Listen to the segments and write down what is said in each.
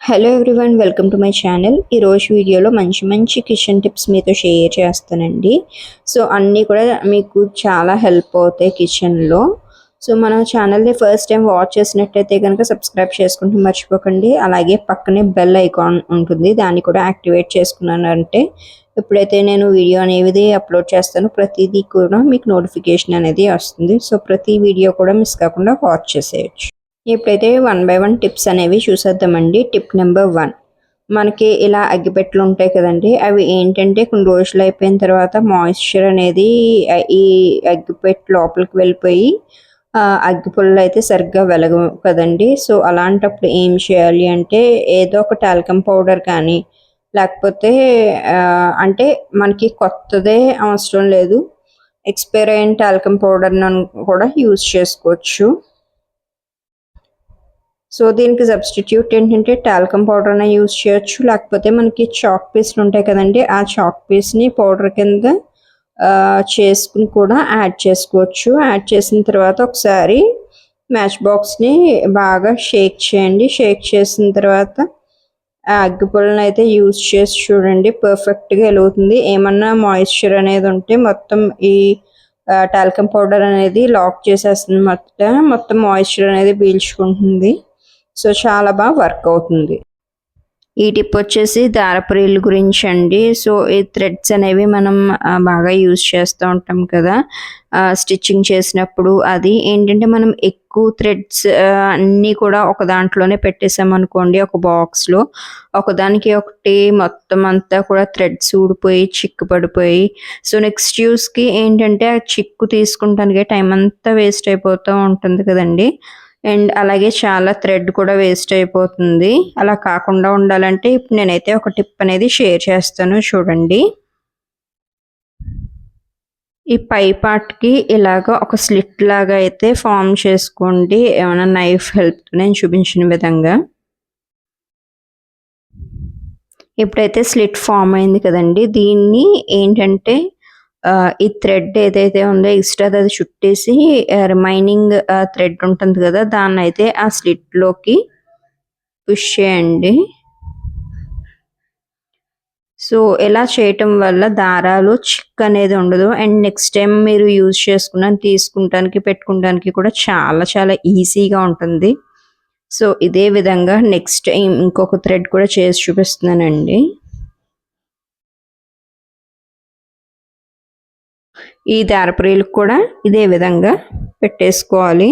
Hello everyone, welcome to my channel. ఈరోజు వీడియోలో మంచి మంచి కిచెన్ టిప్స్ మీతో షేర్ చేస్తానండి. సో అన్నీ కూడా మీకు చాలా హెల్ప్ అవుతాయి కిచెన్లో. సో మన ఛానల్ని ఫస్ట్ టైం వాచ్ చేసినట్టయితే కనుక సబ్స్క్రైబ్ చేసుకుంటూ మర్చిపోకండి. అలాగే పక్కనే బెల్ ఐకాన్ ఉంటుంది, దాన్ని కూడా యాక్టివేట్ చేసుకున్నానంటే ఎప్పుడైతే నేను వీడియో అనేది అప్లోడ్ చేస్తానో ప్రతిదీ కూడా మీకు నోటిఫికేషన్ అనేది వస్తుంది. సో ప్రతి వీడియో కూడా మిస్ కాకుండా వాచ్ చేసేయచ్చు. ఇప్పుడైతే 1 బై 1 టిప్స్ అనేవి చూసేద్దామండి. టిప్ నెంబర్ 1, మనకి ఇలా అగ్గిపెట్టెలు ఉంటాయి కదండి, అవి ఏంటంటే కొన్ని రోజులు అయిపోయిన తర్వాత మాయిశ్చర్ అనేది ఈ అగ్గిపెట్టె లోపలికి వెళ్ళిపోయి అగ్గిపుల్లలు అయితే సరిగ్గా వెలగవు కదండి. సో అలాంటప్పుడు ఏం చేయాలి అంటే ఏదో ఒక టాల్కమ్ పౌడర్ కానీ లేకపోతే అంటే మనకి కొత్తదే అవసరం లేదు, ఎక్స్పైర్ అయిన టాల్కమ్ పౌడర్ను కూడా యూజ్ చేసుకోవచ్చు. సో దీనికి సబ్స్టిట్యూట్ ఏంటంటే టాల్కమ్ పౌడర్ అయినా యూజ్ చేయొచ్చు, లేకపోతే మనకి చాక్ పీస్లు ఉంటాయి కదండి, ఆ చాక్ పీస్ని పౌడర్ కింద చేసుకుని కూడా యాడ్ చేసుకోవచ్చు. యాడ్ చేసిన తర్వాత ఒకసారి మ్యాచ్ బాక్స్ని బాగా షేక్ చేయండి. షేక్ చేసిన తర్వాత ఆ అగ్గిపుల్లని అయితే యూజ్ చేసి చూడండి, పర్ఫెక్ట్గా వెలుగుతుంది. ఏమన్నా మాయిశ్చర్ అనేది ఉంటే మొత్తం ఈ టాల్కమ్ పౌడర్ అనేది లాక్ చేసేస్తుంది, మొత్తం మాయిశ్చర్ అనేది పీల్చుకుంటుంది. సో చాలా బాగా వర్క్ అవుతుంది. ఈ టిప్ వచ్చేసి దారపు రీల్ గురించి అండి. సో ఈ థ్రెడ్స్ అనేవి మనం బాగా యూజ్ చేస్తూ ఉంటాం కదా స్టిచ్చింగ్ చేసినప్పుడు. అది ఏంటంటే మనం ఎక్కువ థ్రెడ్స్ అన్నీ కూడా ఒక దాంట్లోనే పెట్టేసామనుకోండి, ఒక బాక్స్లో ఒకదానికి ఒకటి మొత్తం అంతా కూడా థ్రెడ్స్ ఊడిపోయి చిక్కు పడిపోయి, సో నెక్స్ట్ యూస్కి ఏంటంటే ఆ చిక్కు తీసుకుంటానికే టైం అంతా వేస్ట్ అయిపోతూ ఉంటుంది కదండి. అండ్ అలాగే చాలా థ్రెడ్ కూడా వేస్ట్ అయిపోతుంది. అలా కాకుండా ఉండాలంటే ఇప్పుడు నేనైతే ఒక టిప్ అనేది షేర్ చేస్తాను, చూడండి. ఈ పై పార్ట్కి ఇలాగ ఒక స్లిట్ లాగా అయితే ఫామ్ చేసుకోండి, ఏమైనా నైఫ్ హెల్ప్ నేను చూపించిన విధంగా. ఇప్పుడైతే స్లిట్ ఫామ్ అయింది కదండి, దీన్ని ఏంటంటే ఈ థ్రెడ్ ఏదైతే ఉందో ఎక్స్ట్రాది అది చుట్టేసి రిమైనింగ్ థ్రెడ్ ఉంటుంది కదా, దాన్ని అయితే ఆ స్లిట్లోకి పుష్ చేయండి. సో ఇలా చేయటం వల్ల దారాలు చిక్ అనేది ఉండదు, అండ్ నెక్స్ట్ టైం మీరు యూజ్ తీసుకుంటానికి పెట్టుకుంటానికి కూడా చాలా చాలా ఈజీగా ఉంటుంది. సో ఇదే విధంగా నెక్స్ట్ టైం ఇంకొక థ్రెడ్ కూడా చేసి చూపిస్తున్నానండి. ఈ దారపు రీలకు కూడా ఇదే విధంగా పెట్టేసుకోవాలి.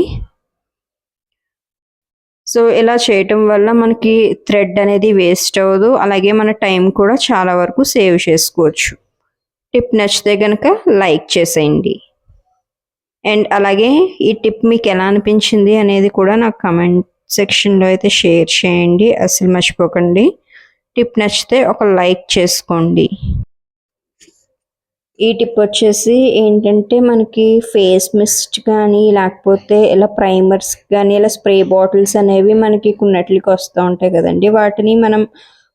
సో ఇలా చేయటం వల్ల మనకి థ్రెడ్ అనేది వేస్ట్ అవ్వదు, అలాగే మన టైం కూడా చాలా వరకు సేవ్ చేసుకోవచ్చు. టిప్ నచ్చితే కనుక లైక్ చేసేయండి. అండ్ అలాగే ఈ టిప్ మీకు ఎలా అనిపించింది అనేది కూడా నాకు కమెంట్ సెక్షన్లో అయితే షేర్ చేయండి, అసలు మర్చిపోకండి. టిప్ నచ్చితే ఒక లైక్ చేసుకోండి. ఈ టిప్ వచ్చేసి ఏంటంటే మనకి ఫేస్ మిస్ట్ కానీ లేకపోతే ఇలా ప్రైమర్స్ కానీ ఇలా స్ప్రే బాటిల్స్ అనేవి మనకి కొన్నిటికి వస్తూ ఉంటాయి కదండి, వాటిని మనం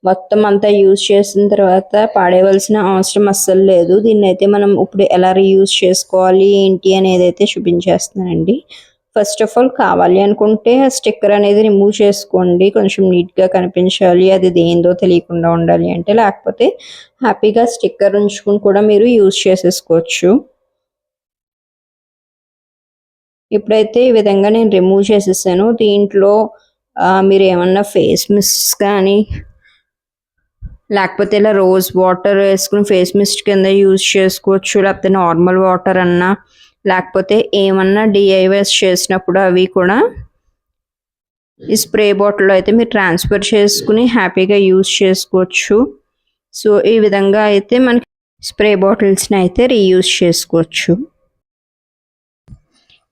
మొత్తం అంతా యూజ్ చేసిన తర్వాత పాడేయవలసిన అవసరం అస్సలు లేదు. దీన్ని అయితే మనం ఇప్పుడు ఎలా రీయూజ్ చేసుకోవాలి ఏంటి అనేది అయితే చూపించేస్తున్నానండి. ఫస్ట్ ఆఫ్ ఆల్ కావాలి అనుకుంటే ఆ స్టిక్కర్ అనేది రిమూవ్ చేసుకోండి, కొంచెం నీట్గా కనిపించాలి, అది దేందో తెలియకుండా ఉండాలి అంటే. లేకపోతే హ్యాపీగా స్టిక్కర్ ఉంచుకుని కూడా మీరు యూజ్ చేసేసుకోవచ్చు. ఇప్పుడైతే ఈ విధంగా నేను రిమూవ్ చేసేసాను. దీంట్లో మీరు ఏమన్నా ఫేస్ మిస్ట్ కానీ లేకపోతే ఇలా రోజ్ వాటర్ వేసుకుని ఫేస్ మిస్ట్ కింద యూజ్ చేసుకోవచ్చు, లేకపోతే నార్మల్ వాటర్ అన్నా, లేకపోతే ఏమన్నా డిఐవైస్ చేసినప్పుడు అవి కూడా ఈ స్ప్రే బాటిల్లో అయితే మీరు ట్రాన్స్ఫర్ చేసుకుని హ్యాపీగా యూజ్ చేసుకోవచ్చు. సో ఈ విధంగా అయితే మనకి స్ప్రే బాటిల్స్ని అయితే రీయూజ్ చేసుకోవచ్చు.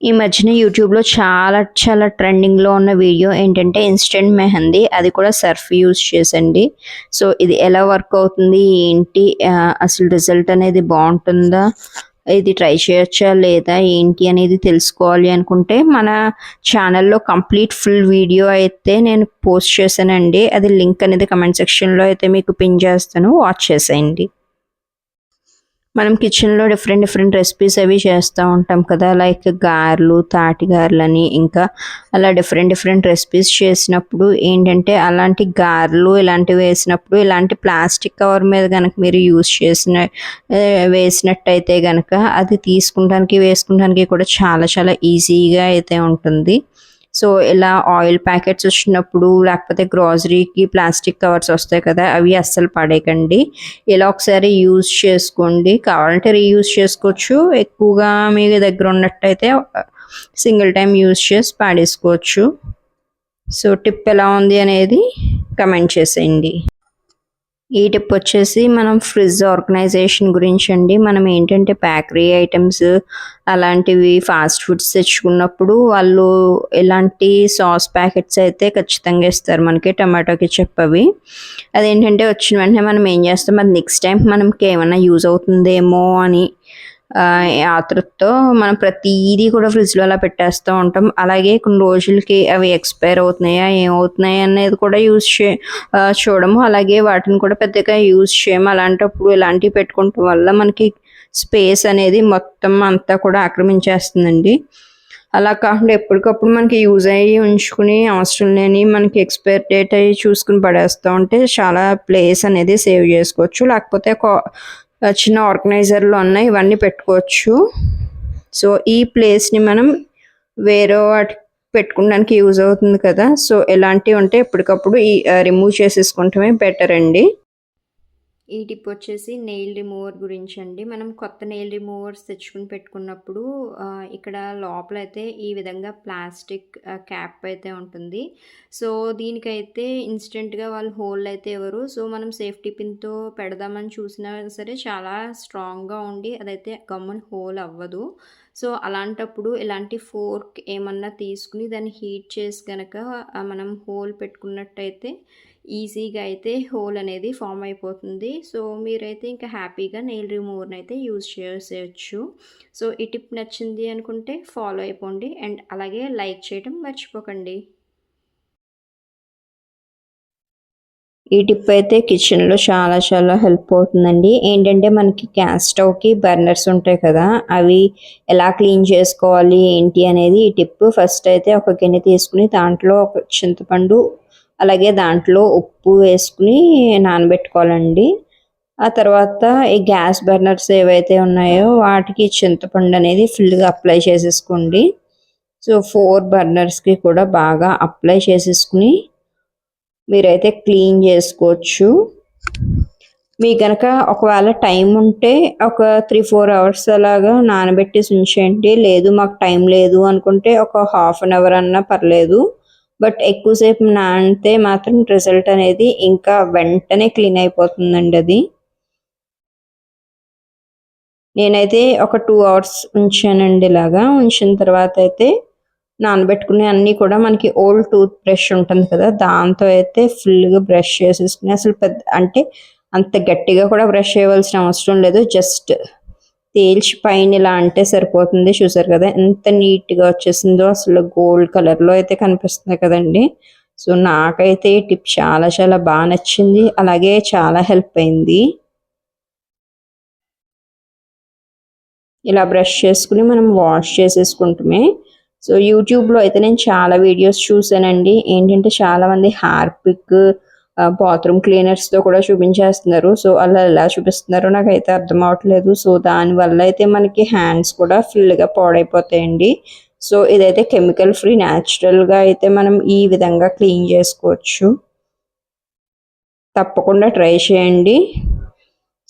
ఈ మధ్యన యూట్యూబ్లో చాలా చాలా ట్రెండింగ్లో ఉన్న వీడియో ఏంటంటే ఇన్స్టెంట్ మెహందీ, అది కూడా సర్ఫ్ యూజ్ చేసండి. సో ఇది ఎలా వర్క్ అవుతుంది ఏంటి, అసలు రిజల్ట్ అనేది బాగుంటుందా, ఇది ట్రై చేయొచ్చా లేదా ఏంటి అనేది తెలుసుకోవాలి అనుకుంటే మన ఛానల్లో కంప్లీట్ ఫుల్ వీడియో అయితే నేను పోస్ట్ చేశానండి. అది లింక్ అనేది కమెంట్ సెక్షన్లో అయితే మీకు పిన్ చేస్తాను, వాచ్ చేసేయండి. మనం కిచెన్లో డిఫరెంట్ రెసిపీస్ అవి చేస్తూ ఉంటాం కదా, లైక్ గారెలు, తాటి గారెలని, ఇంకా అలా డిఫరెంట్ రెసిపీస్ చేసినప్పుడు ఏంటంటే అలాంటి గారెలు ఇలాంటివి వేసినప్పుడు ఇలాంటి ప్లాస్టిక్ కవర్ మీద కనుక మీరు యూస్ వేసినట్టయితే కనుక అది తీసుకుంటానికి వేసుకుంటానికి కూడా చాలా చాలా ఈజీగా అయితే ఉంటుంది. సో ఇలా ఆయిల్ ప్యాకెట్స్ వచ్చినప్పుడు లేకపోతే గ్రాసరీకి ప్లాస్టిక్ కవర్స్ వస్తాయి కదా, అవి అస్సలు పడేయకండి. ఇలా ఒకసారి యూజ్ చేసుకోండి, కావాలంటే రీయూజ్ చేసుకోవచ్చు. ఎక్కువగా మీ దగ్గర ఉన్నట్టయితే సింగిల్ టైం యూజ్ చేసి పాడేసుకోవచ్చు. సో టిప్ ఎలా ఉంది అనేది కమెంట్ చేసేయండి. ఈ టిప్ వచ్చేసి మనం ఫ్రిడ్జ్ ఆర్గనైజేషన్ గురించి అండి. మనం ఏంటంటే బేకరీ ఐటమ్స్ అలాంటివి ఫాస్ట్ ఫుడ్స్ తెచ్చుకున్నప్పుడు వాళ్ళు ఇలాంటి సాస్ ప్యాకెట్స్ అయితే ఖచ్చితంగా ఇస్తారు మనకి, టమాటో కెచప్ అవి. అదేంటంటే వచ్చిన వెంటనే మనం ఏం చేస్తాం, అది నెక్స్ట్ టైం మనకి ఏమైనా యూజ్ అవుతుందేమో అని ఆతృతతో మనం ప్రతిదీ కూడా ఫ్రిడ్జ్లో అలా పెట్టేస్తూ ఉంటాం. అలాగే కొన్ని రోజులకి అవి ఎక్స్పైర్ అవుతున్నాయా ఏమవుతున్నాయి అనేది కూడా చూడము. అలాగే వాటిని కూడా పెద్దగా యూజ్ చేయము. అలాంటప్పుడు ఇలాంటివి పెట్టుకోవటం వల్ల మనకి స్పేస్ అనేది మొత్తం అంతా కూడా ఆక్రమించేస్తుందండి. అలా కాకుండా ఎప్పటికప్పుడు మనకి యూజ్ అయ్యి ఉంచుకుని అవసరం లేని మనకి ఎక్స్పైర్ డేట్ అయ్యి చూసుకుని పడేస్తూ ఉంటే చాలా ప్లేస్ అనేది సేవ్ చేసుకోవచ్చు. లేకపోతే చిన్న ఆర్గనైజర్లో ఉన్నాయి ఇవన్నీ పెట్టుకోవచ్చు. సో ఈ ప్లేస్ని మనం వేరే వాటి పెట్టుకోవడానికి యూజ్ అవుతుంది కదా, సో ఎలాంటివి ఉంటే ఎప్పటికప్పుడు రిమూవ్ చేసేసుకుంటమే బెటర్ అండి. ఈ టిప్ వచ్చేసి నెయిల్ రిమూవర్ గురించి అండి. మనం కొత్త నెయిల్ రిమూవర్స్ తెచ్చుకుని పెట్టుకున్నప్పుడు ఇక్కడ లోపలైతే ఈ విధంగా ప్లాస్టిక్ క్యాప్ అయితే ఉంటుంది. సో దీనికైతే ఇన్స్టెంట్గా వాళ్ళు హోల్ అయితే ఎవరు, సో మనం సేఫ్టీ పిన్తో పెడదామని చూసినా సరే చాలా స్ట్రాంగ్గా ఉండి అదైతే గమ్మున హోల్ అవ్వదు. సో అలాంటప్పుడు ఇలాంటి ఫోర్క్ ఏమన్నా తీసుకుని దాన్ని హీట్ చేసి కనుక మనం హోల్ పెట్టుకున్నట్టయితే ఈజీగా అయితే హోల్ అనేది ఫామ్ అయిపోతుంది. సో మీరైతే ఇంకా హ్యాపీగా నెయిల్ రిమూవర్ని అయితే యూజ్ చేసేయచ్చు. సో ఈ టిప్ నచ్చింది అనుకుంటే ఫాలో అయిపోండి అండ్ అలాగే లైక్ చేయడం మర్చిపోకండి. ఈ టిప్ అయితే కిచెన్లో చాలా చాలా హెల్ప్ అవుతుందండి. ఏంటంటే మనకి గ్యాస్ స్టవ్కి బర్నర్స్ ఉంటాయి కదా, అవి ఎలా క్లీన్ చేసుకోవాలి ఏంటి అనేది ఈ టిప్. ఫస్ట్ అయితే ఒక గిన్నె తీసుకుని దాంట్లో ఒక చింతపండు అలాగే దాంట్లో ఉప్పు వేసుకుని నానబెట్టుకోవాలండి. ఆ తర్వాత ఈ గ్యాస్ బర్నర్స్ ఏవైతే ఉన్నాయో వాటికి చింతపండు అనేది ఫుల్గా అప్లై చేసేసుకోండి. సో 4 బర్నర్స్కి కూడా బాగా అప్లై చేసేసుకుని మీరైతే క్లీన్ చేసుకోవచ్చు. మీకు కనుక ఒకవేళ టైం ఉంటే ఒక 3-4 అవర్స్ అలాగా నానబెట్టేసి ఉంచేయండి. లేదు మాకు టైం లేదు అనుకుంటే ఒక హాఫ్ అన్ అవర్ అన్నా పర్లేదు. బట్ ఎక్కువసేపు నానితే మాత్రం రిజల్ట్ అనేది ఇంకా వెంటనే క్లీన్ అయిపోతుందండి అది. నేనైతే ఒక 2 అవర్స్ ఉంచానండి. ఇలాగా ఉంచిన తర్వాత అయితే నానబెట్టుకునే అన్నీ కూడా మనకి ఓల్డ్ టూత్ బ్రష్ ఉంటుంది కదా, దాంతో అయితే ఫుల్గా బ్రష్ చేసేసుకుని అసలు అంటే అంత గట్టిగా కూడా బ్రష్ చేయవలసిన అవసరం లేదు. జస్ట్ తేల్చి పైన ఇలా అంటే సరిపోతుంది. చూసారు కదా ఎంత నీట్గా వచ్చేసిందో, అసలు గోల్డ్ కలర్లో అయితే కనిపిస్తుంది కదండి. సో నాకైతే ఈ టిప్ చాలా చాలా బాగా నచ్చింది, అలాగే చాలా హెల్ప్ అయింది. ఇలా బ్రష్ చేసుకుని మనం వాష్ చేసేసుకుంటామే. సో యూట్యూబ్లో అయితే నేను చాలా వీడియోస్ చూసానండి. ఏంటంటే చాలామంది హార్పిక్ బాత్రూమ్ క్లీనర్స్తో కూడా చూపించేస్తున్నారు. సో అలా ఎలా చూపిస్తున్నారో నాకైతే అర్థం అవట్లేదు. సో దానివల్ల అయితే మనకి హ్యాండ్స్ కూడా ఫుల్గా పాడైపోతాయండి. సో ఇదైతే కెమికల్ ఫ్రీ న్యాచురల్గా అయితే మనం ఈ విధంగా క్లీన్ చేసుకోవచ్చు. తప్పకుండా ట్రై చేయండి.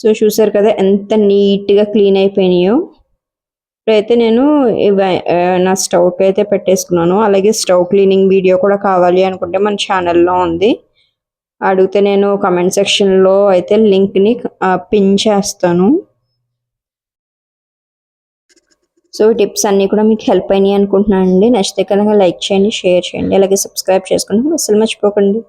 సో చూసారు కదా ఎంత నీట్గా క్లీన్ అయిపోయినాయో. ఇప్పుడైతే నేను నా స్టవ్కి అయితే పెట్టేసుకున్నాను. అలాగే స్టవ్ క్లీనింగ్ వీడియో కూడా కావాలి అనుకుంటే మన ఛానల్లో ఉంది, అడిగితే నేను కమెంట్ సెక్షన్లో అయితే లింక్ని పిన్ చేస్తాను. సో టిప్స్ అన్నీ కూడా మీకు హెల్ప్ అయినాయి అనుకుంటున్నాను అండి. నచ్చితే కనుక లైక్ చేయండి, షేర్ చేయండి, అలాగే సబ్స్క్రైబ్ చేసుకోండి అసలు మర్చిపోకండి.